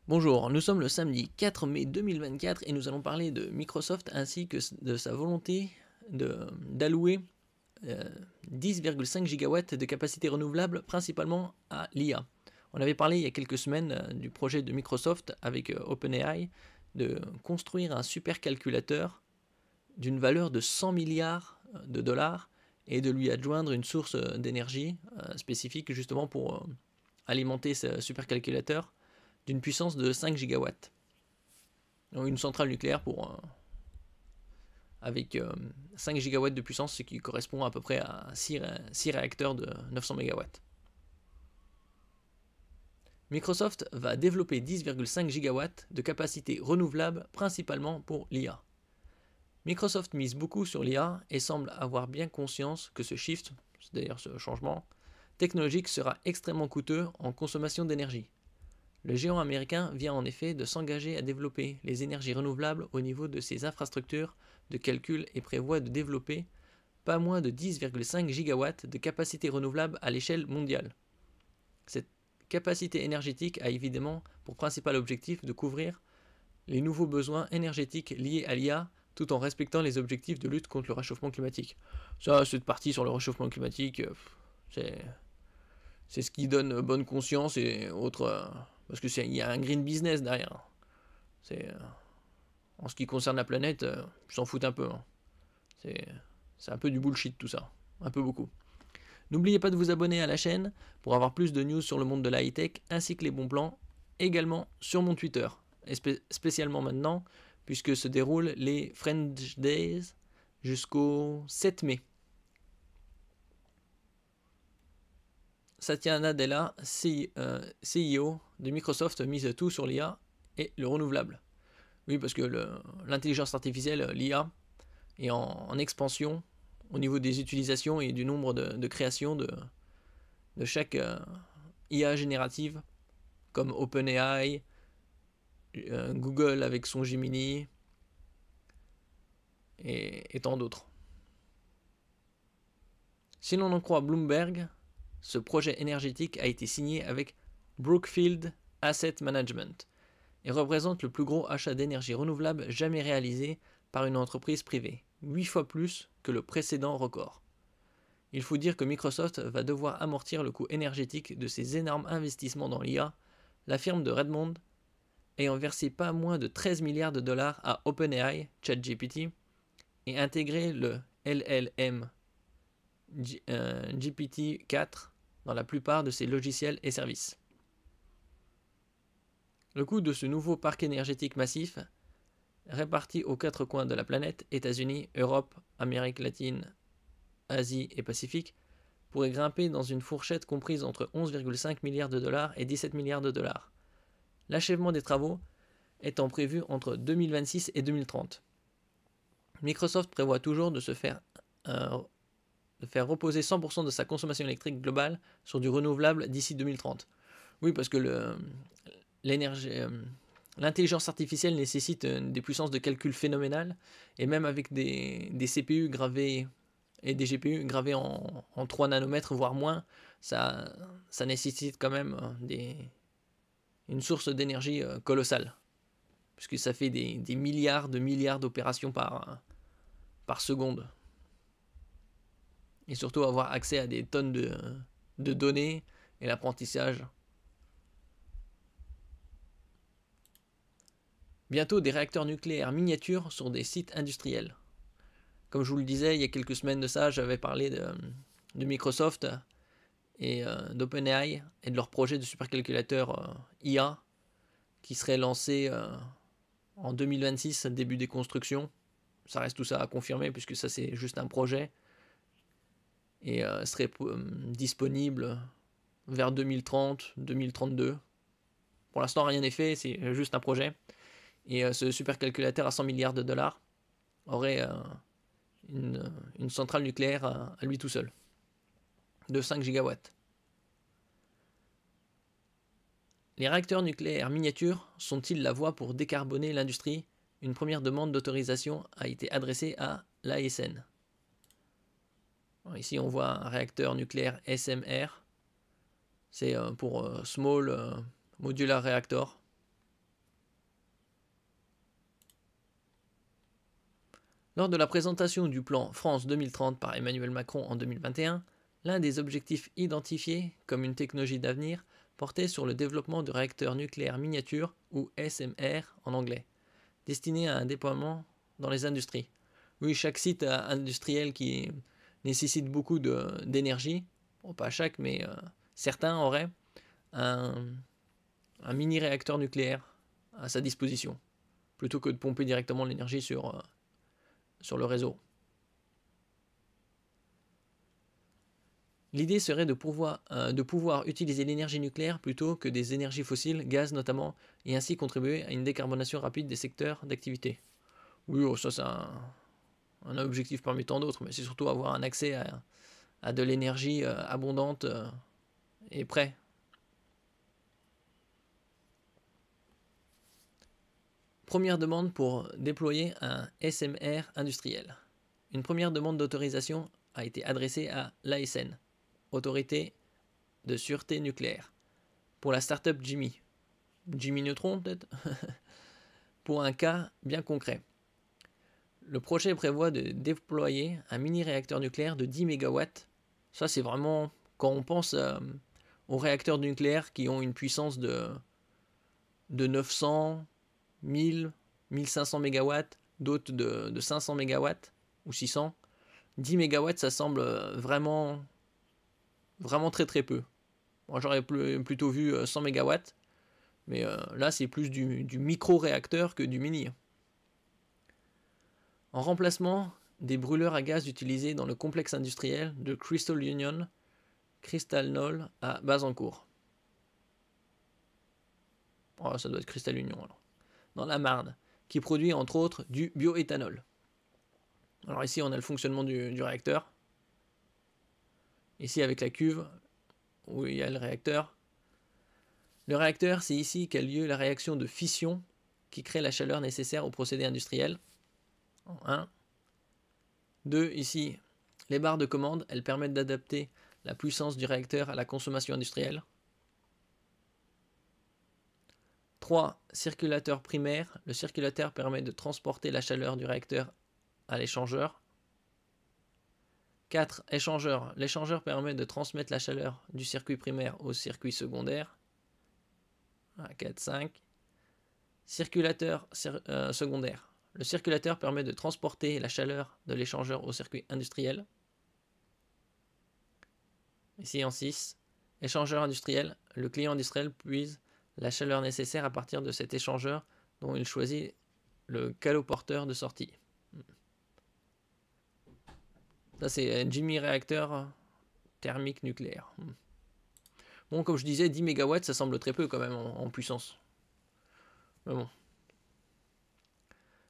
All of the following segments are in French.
Bonjour, nous sommes le samedi 4 mai 2024 et nous allons parler de Microsoft ainsi que de sa volonté d'allouer 10,5 gigawatts de capacité renouvelable principalement à l'IA. On avait parlé il y a quelques semaines du projet de Microsoft avec OpenAI de construire un supercalculateur d'une valeur de 100 milliards de dollars et de lui adjoindre une source d'énergie spécifique justement pour alimenter ce supercalculateur d'une puissance de 5 gigawatts. Donc une centrale nucléaire avec 5 gigawatts de puissance, ce qui correspond à peu près à 6 réacteurs de 900 mégawatts. Microsoft va développer 10,5 gigawatts de capacité renouvelable principalement pour l'IA. Microsoft mise beaucoup sur l'IA et semble avoir bien conscience que ce shift, c'est-à-dire ce changement, technologique sera extrêmement coûteux en consommation d'énergie. Le géant américain vient en effet de s'engager à développer les énergies renouvelables au niveau de ses infrastructures de calcul et prévoit de développer pas moins de 10,5 gigawatts de capacité renouvelable à l'échelle mondiale. Cette capacité énergétique a évidemment pour principal objectif de couvrir les nouveaux besoins énergétiques liés à l'IA tout en respectant les objectifs de lutte contre le réchauffement climatique. Ça, cette partie sur le réchauffement climatique, c'est ce qui donne bonne conscience et autres... parce que il y a un green business derrière. En ce qui concerne la planète, ils s'en foutent un peu. Hein. C'est un peu du bullshit tout ça. Un peu beaucoup. N'oubliez pas de vous abonner à la chaîne pour avoir plus de news sur le monde de la high-tech ainsi que les bons plans, également sur mon Twitter. Et spécialement maintenant, puisque se déroulent les French Days jusqu'au 7 mai. Satya Nadella, CEO de Microsoft, mise tout sur l'IA et le renouvelable. Oui, parce que l'intelligence artificielle, l'IA, est en expansion au niveau des utilisations et du nombre de créations de chaque IA générative, comme OpenAI, Google avec son Gemini, et tant d'autres. Si l'on en croit Bloomberg, ce projet énergétique a été signé avec Brookfield Asset Management et représente le plus gros achat d'énergie renouvelable jamais réalisé par une entreprise privée, 8 fois plus que le précédent record. Il faut dire que Microsoft va devoir amortir le coût énergétique de ses énormes investissements dans l'IA, la firme de Redmond ayant versé pas moins de 13 milliards de dollars à OpenAI, ChatGPT, et intégré le LLM GPT-4 dans la plupart de ses logiciels et services. Le coût de ce nouveau parc énergétique massif, réparti aux 4 coins de la planète, États-Unis, Europe, Amérique latine, Asie et Pacifique, pourrait grimper dans une fourchette comprise entre 11,5 milliards de dollars et 17 milliards de dollars. L'achèvement des travaux étant prévu entre 2026 et 2030. Microsoft prévoit toujours de faire reposer 100% de sa consommation électrique globale sur du renouvelable d'ici 2030. Oui, parce que l'intelligence artificielle nécessite des puissances de calcul phénoménales, et même avec des CPU gravés et des GPU gravés en 3 nanomètres, voire moins, ça nécessite quand même une source d'énergie colossale, puisque ça fait des milliards d'opérations par seconde. Et surtout avoir accès à des tonnes de données et l'apprentissage. Bientôt des réacteurs nucléaires miniatures sur des sites industriels. Comme je vous le disais, il y a quelques semaines de ça, j'avais parlé de Microsoft et d'OpenAI et de leur projet de supercalculateur IA qui serait lancé en 2026, début des constructions. Ça reste tout ça à confirmer puisque ça c'est juste un projet et serait disponible vers 2030, 2032. Pour l'instant rien n'est fait, c'est juste un projet. Et ce supercalculateur à 100 milliards de dollars aurait une centrale nucléaire à lui tout seul, de 5 gigawatts. Les réacteurs nucléaires miniatures sont-ils la voie pour décarboner l'industrie? Une première demande d'autorisation a été adressée à l'ASN. Ici on voit un réacteur nucléaire SMR, c'est pour Small Modular Reactor. Lors de la présentation du plan France 2030 par Emmanuel Macron en 2021, l'un des objectifs identifiés comme une technologie d'avenir portait sur le développement de réacteurs nucléaires miniatures, ou SMR en anglais, destinés à un déploiement dans les industries. Oui, chaque site industriel qui nécessite beaucoup d'énergie, bon, pas chaque, mais certains auraient un mini-réacteur nucléaire à sa disposition, plutôt que de pomper directement l'énergie sur le réseau. L'idée serait de pouvoir utiliser l'énergie nucléaire plutôt que des énergies fossiles, gaz notamment, et ainsi contribuer à une décarbonation rapide des secteurs d'activité. Oui, ça c'est un objectif parmi tant d'autres, mais c'est surtout avoir un accès à de l'énergie abondante et prêt. Première demande pour déployer un SMR industriel. Une première demande d'autorisation a été adressée à l'ASN, Autorité de sûreté nucléaire, pour la start-up Jimmy. Jimmy Neutron peut-être pour un cas bien concret. Le projet prévoit de déployer un mini-réacteur nucléaire de 10 MW. Ça c'est vraiment quand on pense aux réacteurs nucléaires qui ont une puissance de 900, 1000, 1500 MW, d'autres de 500 MW ou 600. 10 MW ça semble vraiment très très peu. Moi j'aurais plutôt vu 100 MW, mais là c'est plus du micro-réacteur que du mini. En remplacement des brûleurs à gaz utilisés dans le complexe industriel de Crystal Union, Crystal Knoll à Bazancourt. Oh, ça doit être Crystal Union alors. Dans la Marne, qui produit entre autres du bioéthanol. Alors ici on a le fonctionnement du réacteur. Ici avec la cuve où il y a le réacteur. Le réacteur, c'est ici qu'a lieu la réaction de fission qui crée la chaleur nécessaire au procédé industriel. 1. 2. Ici, les barres de commande, elles permettent d'adapter la puissance du réacteur à la consommation industrielle. 3. Circulateur primaire. Le circulateur permet de transporter la chaleur du réacteur à l'échangeur. 4. Échangeur. L'échangeur permet de transmettre la chaleur du circuit primaire au circuit secondaire. 4, 5. Circulateur secondaire. Le circulateur permet de transporter la chaleur de l'échangeur au circuit industriel. Ici en 6. Échangeur industriel. Le client industriel puise la chaleur nécessaire à partir de cet échangeur dont il choisit le caloporteur de sortie. Ça c'est Jimmy réacteur thermique nucléaire. Bon, comme je disais, 10 MW, ça semble très peu quand même en puissance. Mais bon.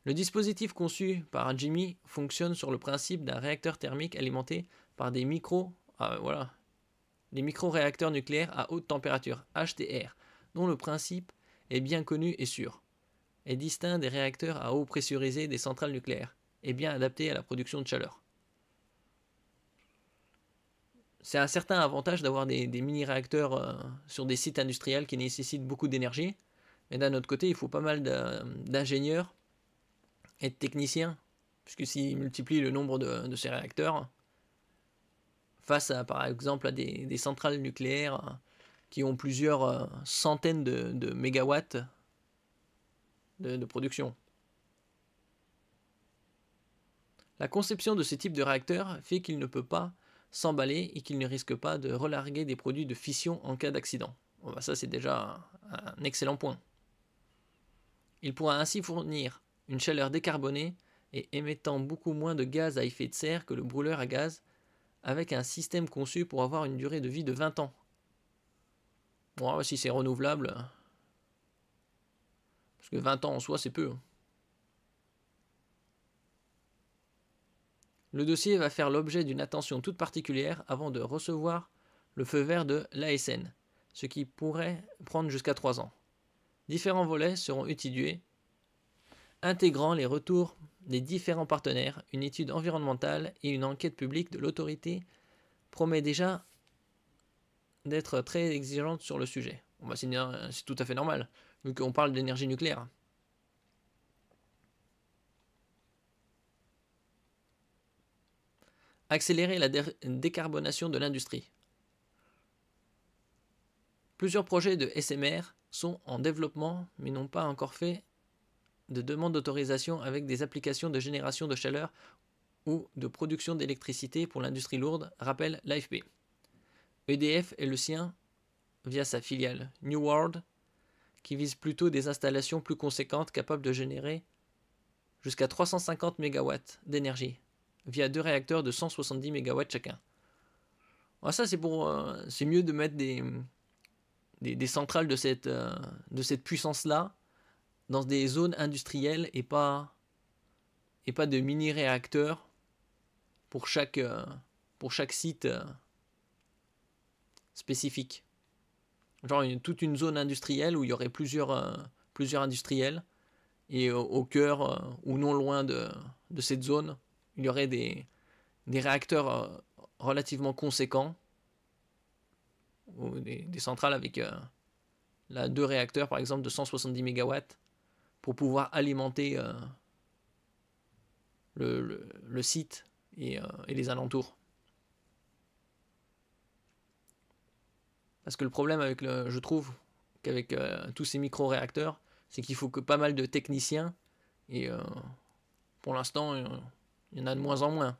Le dispositif conçu par Jimmy fonctionne sur le principe d'un réacteur thermique alimenté par des micro-réacteurs nucléaires à haute température, HTR, dont le principe est bien connu et sûr, est distinct des réacteurs à eau pressurisée des centrales nucléaires, et bien adapté à la production de chaleur. C'est un certain avantage d'avoir des mini-réacteurs sur des sites industriels qui nécessitent beaucoup d'énergie, mais d'un autre côté, il faut pas mal d'ingénieurs et de techniciens, puisque s'ils multiplient le nombre de ces réacteurs, face à, par exemple, à des centrales nucléaires qui ont plusieurs centaines de mégawatts de production. La conception de ce type de réacteur fait qu'il ne peut pas s'emballer et qu'il ne risque pas de relarguer des produits de fission en cas d'accident. Bon, bah ça c'est déjà un excellent point. Il pourra ainsi fournir une chaleur décarbonée et émettant beaucoup moins de gaz à effet de serre que le brûleur à gaz, avec un système conçu pour avoir une durée de vie de 20 ans. Bon, si c'est renouvelable, parce que 20 ans en soi c'est peu. Le dossier va faire l'objet d'une attention toute particulière avant de recevoir le feu vert de l'ASN, ce qui pourrait prendre jusqu'à 3 ans. Différents volets seront étudiés, intégrant les retours des différents partenaires, une étude environnementale et une enquête publique de l'autorité promet déjà d'être très exigeante sur le sujet. Bon, bah, c'est tout à fait normal, vu qu'on parle d'énergie nucléaire. Accélérer la décarbonation de l'industrie. Plusieurs projets de SMR sont en développement mais n'ont pas encore fait de demande d'autorisation avec des applications de génération de chaleur ou de production d'électricité pour l'industrie lourde, rappelle l'AFP. EDF est le sien via sa filiale New World, qui vise plutôt des installations plus conséquentes capables de générer jusqu'à 350 MW d'énergie, via 2 réacteurs de 170 MW chacun. Alors ça, c'est mieux de mettre des centrales de cette puissance-là dans des zones industrielles et pas de mini-réacteurs pour chaque site spécifique. Genre toute une zone industrielle où il y aurait plusieurs industriels et au cœur ou non loin de cette zone, il y aurait des réacteurs relativement conséquents ou des centrales avec 2 réacteurs par exemple de 170 MW pour pouvoir alimenter le site et les alentours. Parce que le problème je trouve qu'avec tous ces micro-réacteurs, c'est qu'il faut que pas mal de techniciens et pour l'instant, il y en a de moins en moins.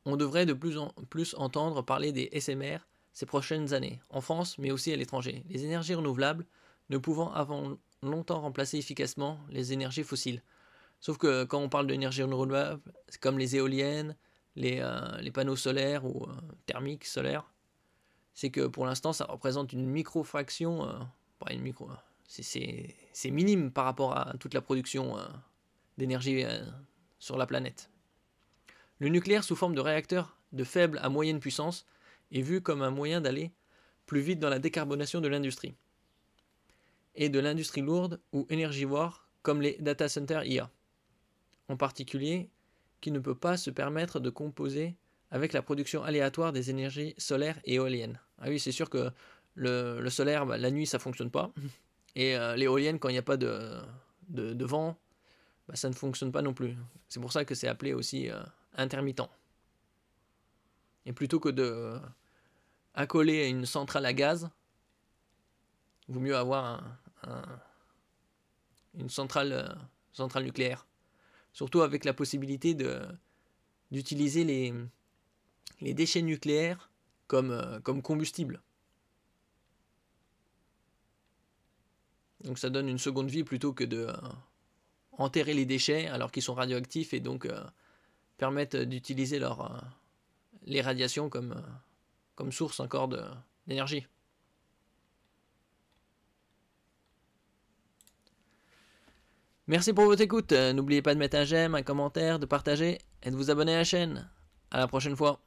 On devrait de plus en plus entendre parler des SMR ces prochaines années, en France mais aussi à l'étranger. Les énergies renouvelables ne pouvant avant longtemps remplacer efficacement les énergies fossiles. Sauf que quand on parle d'énergie renouvelable, c'est comme les éoliennes, les panneaux solaires ou thermiques solaires, c'est que pour l'instant ça représente une micro-fraction, c'est minime par rapport à toute la production d'énergie sur la planète. Le nucléaire sous forme de réacteur de faible à moyenne puissance est vu comme un moyen d'aller plus vite dans la décarbonation de l'industrie et de l'industrie lourde ou énergivore comme les data centers IA, en particulier qui ne peut pas se permettre de composer avec la production aléatoire des énergies solaires et éoliennes. Ah oui, c'est sûr que le solaire, la nuit ça fonctionne pas, et l'éolienne quand il n'y a pas de vent, ça ne fonctionne pas non plus. C'est pour ça que c'est appelé aussi intermittent. Et plutôt que de accoler une centrale à gaz, il vaut mieux avoir une centrale nucléaire. Surtout avec la possibilité d'utiliser les déchets nucléaires comme combustible. Donc ça donne une seconde vie plutôt que de enterrer les déchets alors qu'ils sont radioactifs et donc permettent d'utiliser les radiations comme source encore d'énergie. Merci pour votre écoute. N'oubliez pas de mettre un j'aime, un commentaire, de partager et de vous abonner à la chaîne. À la prochaine fois.